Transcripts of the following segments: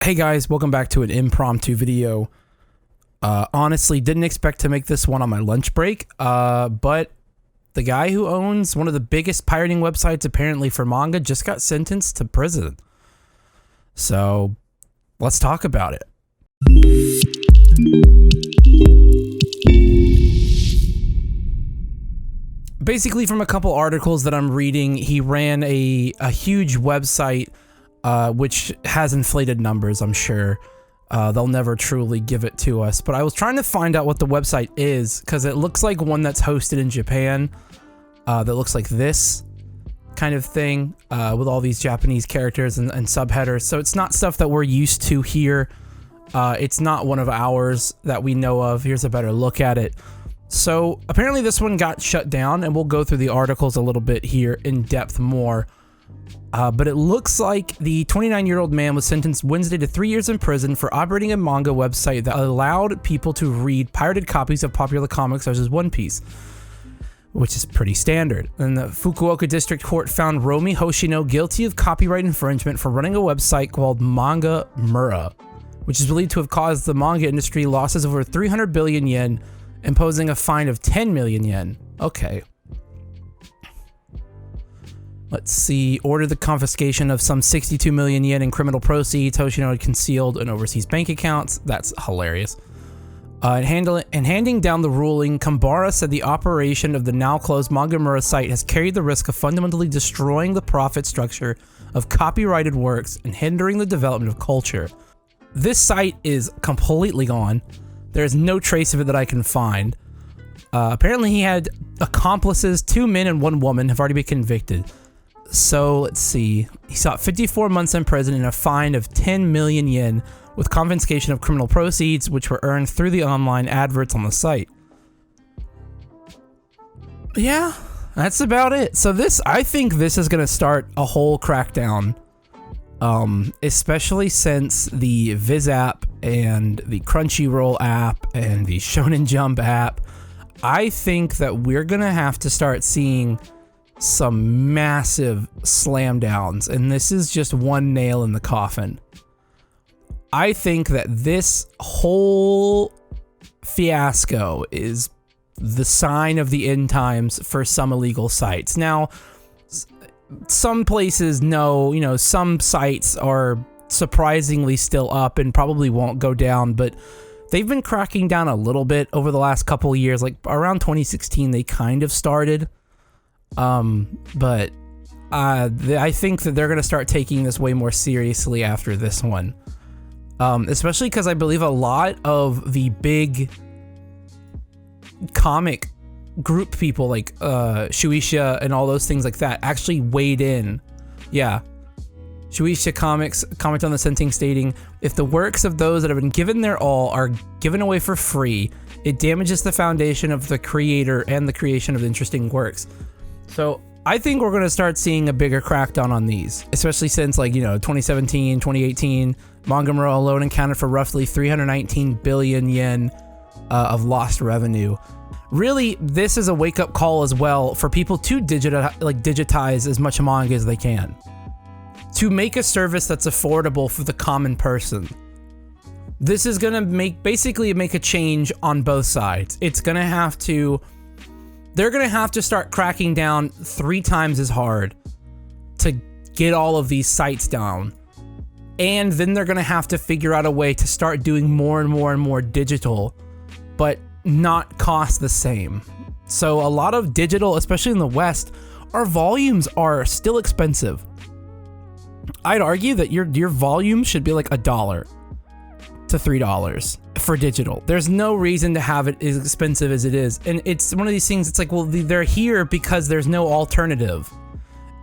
Hey guys, welcome back to an impromptu video. Honestly, didn't expect to make this one on my lunch break, but the guy who owns one of the biggest pirating websites apparently for manga just got sentenced to prison. So, let's talk about it. Basically, from a couple articles that I'm reading, he ran a huge website which has inflated numbers, I'm sure. They'll never truly give it to us. But I was trying to find out what the website is, because it looks like one that's hosted in Japan, that looks like this kind of thing, with all these Japanese characters and subheaders. So it's not stuff that we're used to here. It's not one of ours that we know of. Here's a better look at it. So apparently this one got shut down, and we'll go through the articles a little bit here in depth more. But it looks like the 29-year-old man was sentenced Wednesday to 3 years in prison for operating a manga website that allowed people to read pirated copies of popular comics such as One Piece, which is pretty standard. And the Fukuoka District Court found Romi Hoshino guilty of copyright infringement for running a website called Manga Mura, which is believed to have caused the manga industry losses of over 300 billion yen, imposing a fine of 10 million yen. Okay. Let's see. Ordered the confiscation of some 62 million yen in criminal proceeds Hoshino had concealed in overseas bank accounts. That's hilarious. And handing down the ruling, Kambara said the operation of the now-closed Mangamura site has carried the risk of fundamentally destroying the profit structure of copyrighted works and hindering the development of culture. This site is completely gone. There's no trace of it that I can find. Apparently he had accomplices. 2 men and 1 woman have already been convicted. So let's see. He sought 54 months in prison and a fine of 10 million yen with confiscation of criminal proceeds, which were earned through the online adverts on the site. Yeah, that's about it. So I think this is going to start a whole crackdown, especially since the Viz app and the Crunchyroll app and the Shonen Jump app. I think that we're going to have to start seeing some massive slam downs, and this is just one nail in the coffin. I think that this whole fiasco is the sign of the end times for some illegal sites. Now, some places know, some sites are surprisingly still up and probably won't go down, but they've been cracking down a little bit over the last couple of years. Like around 2016, they kind of started. But I think that they're going to start taking this way more seriously after this one. Especially because I believe a lot of the big comic group people like Shueisha and all those things like that actually weighed in. Yeah. Shueisha Comics comment on the sentence stating, if the works of those that have been given their all are given away for free, it damages the foundation of the creator and the creation of interesting works. So I think we're going to start seeing a bigger crackdown on these, especially since 2017, 2018, Mangamura alone accounted for roughly 319 billion yen of lost revenue. Really, this is a wake-up call as well for people to digitize as much manga as they can, to make a service that's affordable for the common person. This is going to basically make a change on both sides. They're going to have to start cracking down 3 times as hard to get all of these sites down. And then they're going to have to figure out a way to start doing more and more and more digital, but not cost the same. So a lot of digital, especially in the West, our volumes are still expensive. I'd argue that your volume should be like $1 to $3 for digital. There's no reason to have it as expensive as it is. And it's one of these things, it's like, well, they're here because there's no alternative.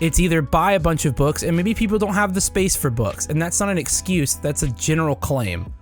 It's either buy a bunch of books, and maybe people don't have the space for books, and that's not an excuse, that's a general claim.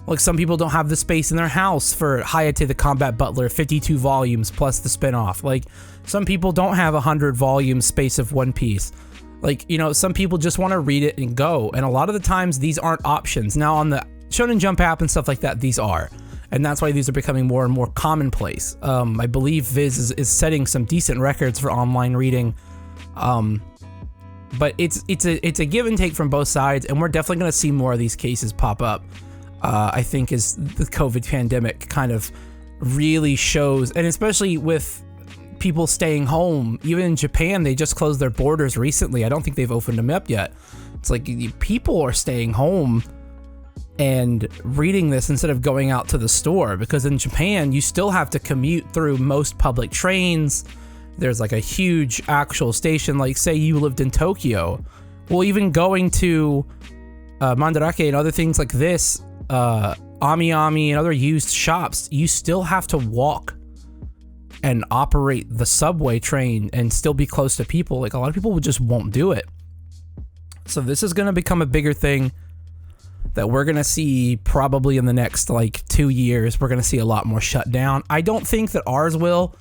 Like, some people don't have the space in their house for Hayate the Combat Butler, 52 volumes plus the spinoff. Like, some people don't have 100 volume space of One Piece. Like, some people just want to read it and go, and a lot of the times these aren't options. Now, on the Shonen Jump app and stuff like that, these are. And that's why these are becoming more and more commonplace. I believe Viz is setting some decent records for online reading. But it's a give and take from both sides, and we're definitely going to see more of these cases pop up. I think as the COVID pandemic kind of really shows, and especially with people staying home. Even in Japan, they just closed their borders recently. I don't think they've opened them up yet. It's like people are staying home and reading this instead of going out to the store, because in Japan, you still have to commute through most public trains. There's like a huge actual station, like say you lived in Tokyo. Well, even going to Mandarake and other things like this, Ami Ami and other used shops, you still have to walk and operate the subway train and still be close to people. Like a lot of people just won't do it. So this is going to become a bigger thing that we're going to see probably in the next like 2 years. We're going to see a lot more shut down. I don't think that ours will.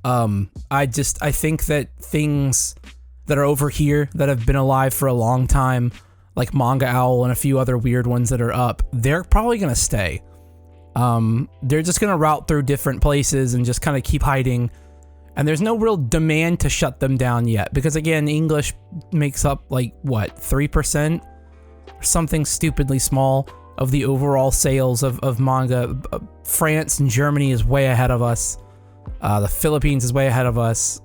I think that things that are over here that have been alive for a long time, like Manga Owl and a few other weird ones that are up, they're probably going to stay. They're just going to route through different places and just kind of keep hiding. And there's no real demand to shut them down yet. Because again, English makes up like, what, 3%? Or something stupidly small of the overall sales of manga. France and Germany is way ahead of us. The Philippines is way ahead of us.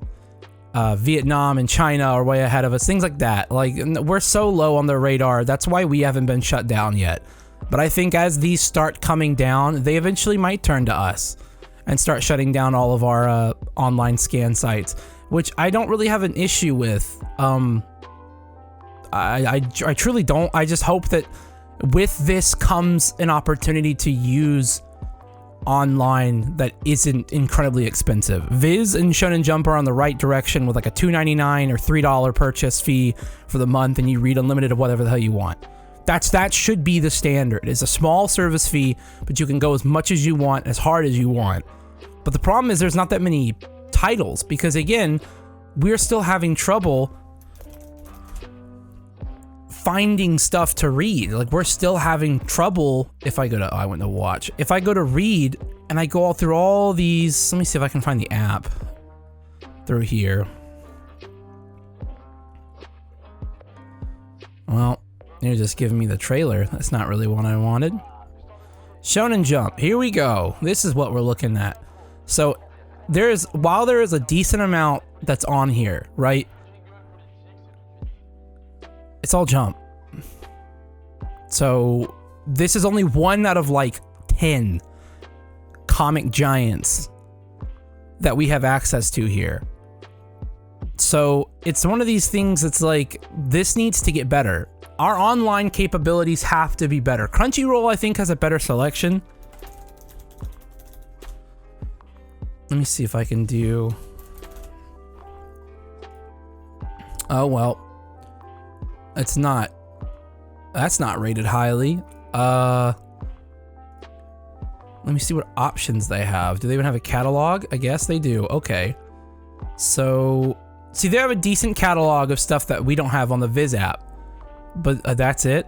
Vietnam and China are way ahead of us. Things like that. Like, we're so low on their radar. That's why we haven't been shut down yet. But I think as these start coming down, they eventually might turn to us and start shutting down all of our online scan sites, which I don't really have an issue with. I truly don't. I just hope that with this comes an opportunity to use online that isn't incredibly expensive. Viz and Shonen Jump are on the right direction with like a $2.99 or $3 purchase fee for the month, and you read unlimited of whatever the hell you want. That should be the standard. It's a small service fee, but you can go as much as you want, as hard as you want. But the problem is there's not that many titles, because again, we're still having trouble finding stuff to read. Like, we're still having trouble. If I go to, I went to watch. If I go to read and I go all through all these, let me see if I can find the app through here. Well, you're just giving me the trailer. That's not really what I wanted. Shonen Jump. Here we go. This is what we're looking at. So while there is a decent amount that's on here, right? It's all Jump. So this is only one out of like 10 comic giants that we have access to here. So it's one of these things that's like, this needs to get better. Our online capabilities have to be better. Crunchyroll, I think, has a better selection. Let me see if I can do... Oh, well. It's not... That's not rated highly. Let me see what options they have. Do they even have a catalog? I guess they do. Okay. So... See, they have a decent catalog of stuff that we don't have on the Viz app. But that's it.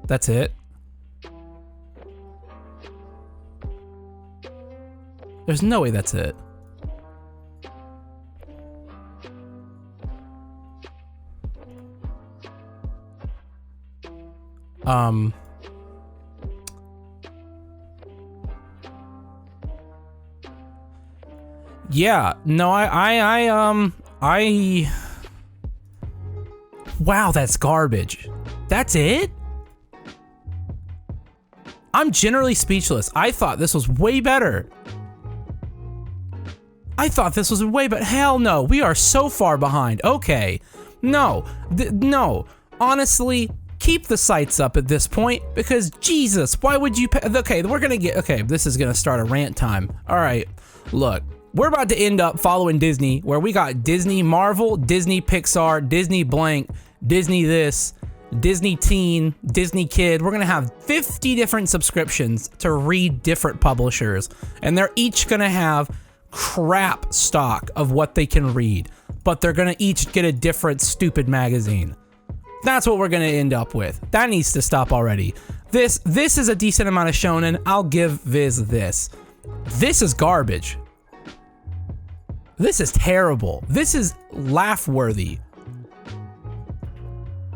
That's it. There's no way that's it. Yeah, no, wow, that's garbage. That's it? I'm generally speechless. I thought this was way better. Hell no, we are so far behind. Okay, no, no. Honestly, keep the sites up at this point, because Jesus, why would you pay? Okay, this is gonna start a rant time. All right, look. We're about to end up following Disney, where we got Disney Marvel, Disney Pixar, Disney blank, Disney this, Disney Teen, Disney Kid. We're gonna have 50 different subscriptions to read different publishers, and they're each gonna have crap stock of what they can read, but they're gonna each get a different stupid magazine. That's what we're gonna end up with. That needs to stop already. This is a decent amount of shonen. I'll give Viz this. This is garbage. This is terrible. This is laugh-worthy.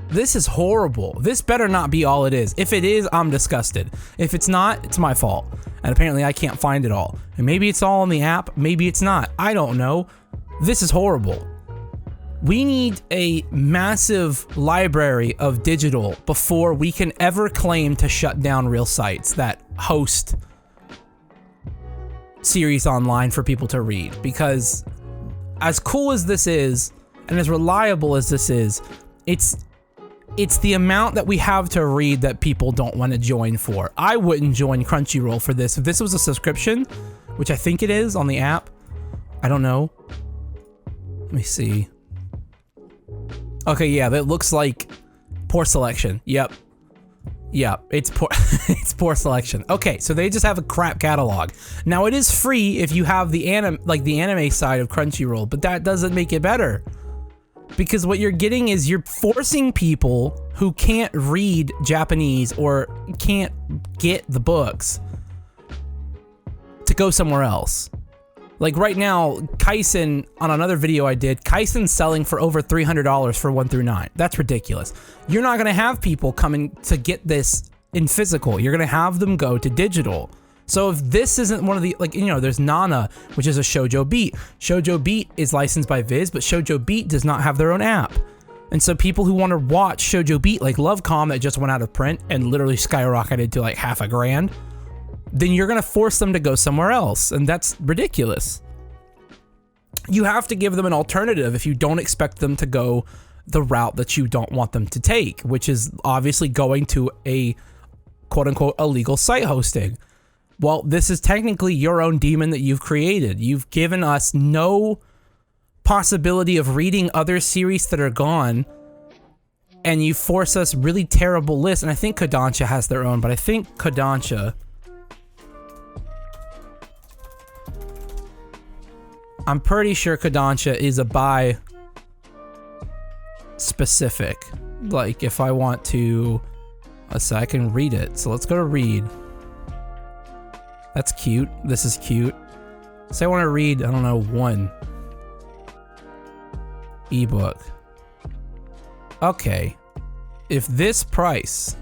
This is horrible. This better not be all it is. If it is, I'm disgusted. If it's not, it's my fault. And apparently I can't find it all. And maybe it's all in the app, maybe it's not. I don't know. This is horrible. We need a massive library of digital before we can ever claim to shut down real sites that host series online for people to read. Because as cool as this is, and as reliable as this is, it's the amount that we have to read that people don't want to join for. I wouldn't join Crunchyroll for this. If this was a subscription, which I think it is on the app, I don't know. Let me see. Okay, yeah, that looks like poor selection. Yep. Yep, it's poor, it's poor selection. Okay, so they just have a crap catalog. Now it is free if you have the anime side of Crunchyroll, but that doesn't make it better. Because what you're getting is you're forcing people who can't read Japanese or can't get the books to go somewhere else. Like right now, Kaisen, on another video I did, Kaisen's selling for over $300 for 1 through 9. That's ridiculous. You're not gonna have people coming to get this in physical. You're gonna have them go to digital. So if this isn't one of the, like, you know, there's Nana, which is a Shoujo Beat. Shoujo Beat is licensed by Viz, but Shoujo Beat does not have their own app. And so people who want to watch Shoujo Beat, like Lovecom that just went out of print and literally skyrocketed to like $500,000, then you're gonna force them to go somewhere else, and that's ridiculous. You have to give them an alternative if you don't expect them to go the route that you don't want them to take, which is obviously going to a quote-unquote illegal site hosting. Well, this is technically your own demon that you've created. You've given us no possibility of reading other series that are gone, and you force us really terrible lists. And I think Kodansha has their own, but I think Kodansha, I'm pretty sure Kodansha is a buy specific. Like if I want to, I can read it. So let's go to read. That's cute. This is cute. Say I want to read, I don't know, 1 ebook. Okay. If this price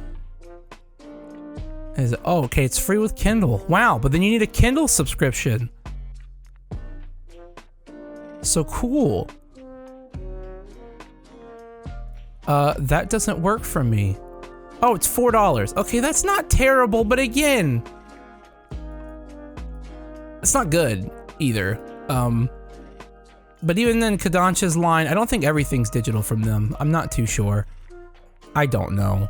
is, oh, okay, it's free with Kindle. Wow, but then you need a Kindle subscription. So cool. That doesn't work for me. Oh, it's $4. Okay, that's not terrible, but again, it's not good either. But even then, Kodansha's line, I don't think everything's digital from them. I'm not too sure. I don't know.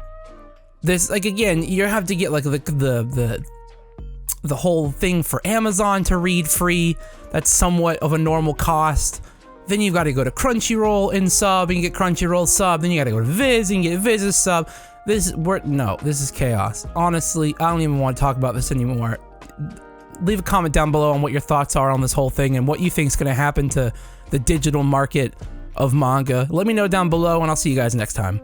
This, like, again, you have to get like the whole thing for Amazon to read free. That's somewhat of a normal cost. Then you've got to go to Crunchyroll and sub and get Crunchyroll sub. Then you got to go to Viz and get Viz's sub. This is chaos. Honestly, I don't even want to talk about this anymore. Leave a comment down below on what your thoughts are on this whole thing and what you think is going to happen to the digital market of manga. Let me know down below, and I'll see you guys next time.